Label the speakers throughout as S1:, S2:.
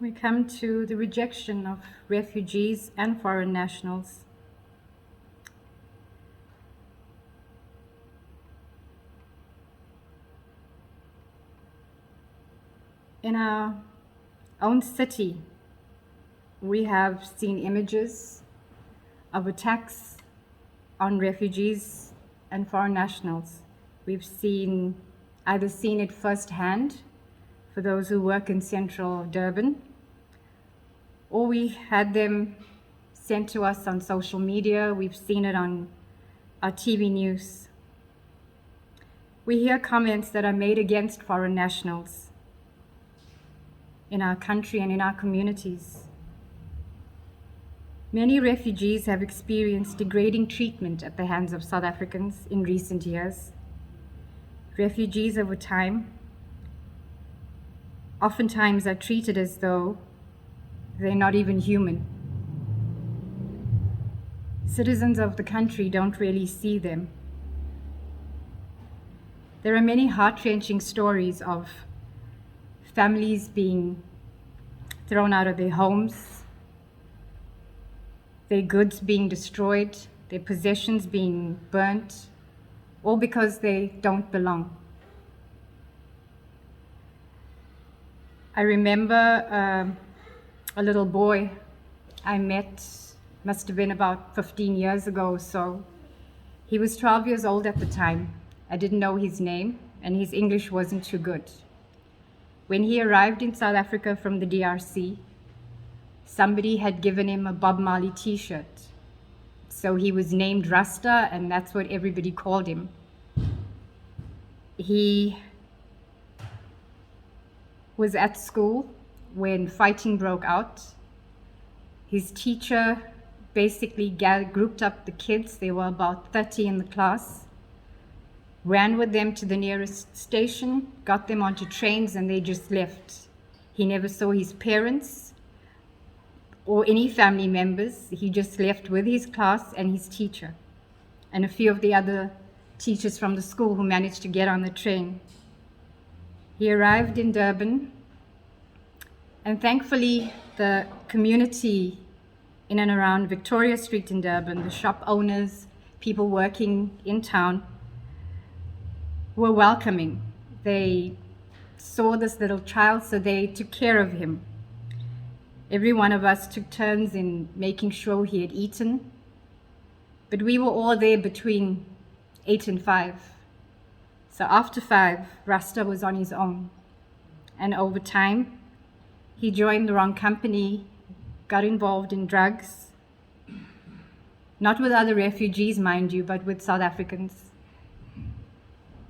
S1: We come to the rejection of refugees and foreign nationals. In our own city, we have seen images of attacks on refugees and foreign nationals. We've either seen it firsthand for those who work in central Durban, or we had them sent to us on social media. We've seen it on our TV news. We hear comments that are made against foreign nationals in our country and in our communities. Many refugees have experienced degrading treatment at the hands of South Africans in recent years. Refugees over time oftentimes are treated as though they're not even human. Citizens of the country don't really see them. There are many heart-wrenching stories of families being thrown out of their homes, their goods being destroyed, their possessions being burnt, all because they don't belong. I remember a little boy I met, must have been about 15 years ago or so. He was 12 years old at the time. I didn't know his name, and his English wasn't too good. When he arrived in South Africa from the DRC, somebody had given him a Bob Marley t-shirt. So he was named Rasta, and that's what everybody called him. He was at school when fighting broke out. His teacher basically grouped up the kids, there were about 30 in the class, ran with them to the nearest station, got them onto trains, and they just left. He never saw his parents or any family members. He just left with his class and his teacher and a few of the other teachers from the school who managed to get on the train. He arrived in Durban, and thankfully the community in and around Victoria Street in Durban, the shop owners, people working in town, were welcoming. They saw this little child, so they took care of him. Every one of us took turns in making sure he had eaten, but we were all there between 8 and 5. So after 5, Rasta was on his own. And over time, he joined the wrong company, got involved in drugs, not with other refugees, mind you, but with South Africans.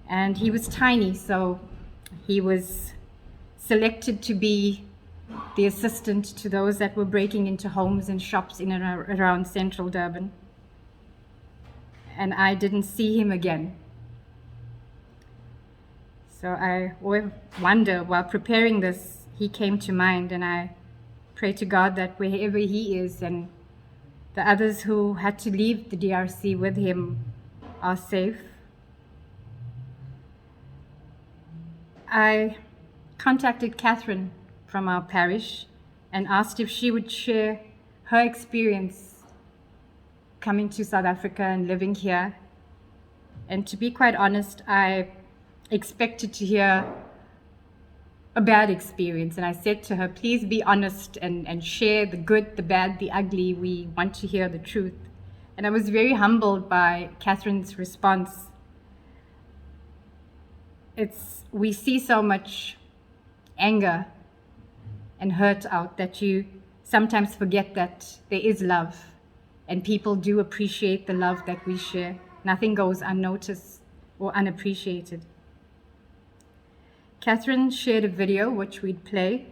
S1: And he was tiny, so he was selected to be the assistant to those that were breaking into homes and shops in and around central Durban. And I didn't see him again. So I wonder, while preparing this, he came to mind, and I pray to God that wherever he is and the others who had to leave the DRC with him are safe. I contacted Catherine from our parish and asked if she would share her experience coming to South Africa and living here. And to be quite honest, I expected to hear a bad experience. And I said to her, please be honest and share the good, the bad, the ugly. We want to hear the truth. And I was very humbled by Catherine's response. We see so much anger and hurt out that you sometimes forget that there is love, and people do appreciate the love that we share. Nothing goes unnoticed or unappreciated. Catherine shared a video which we'd play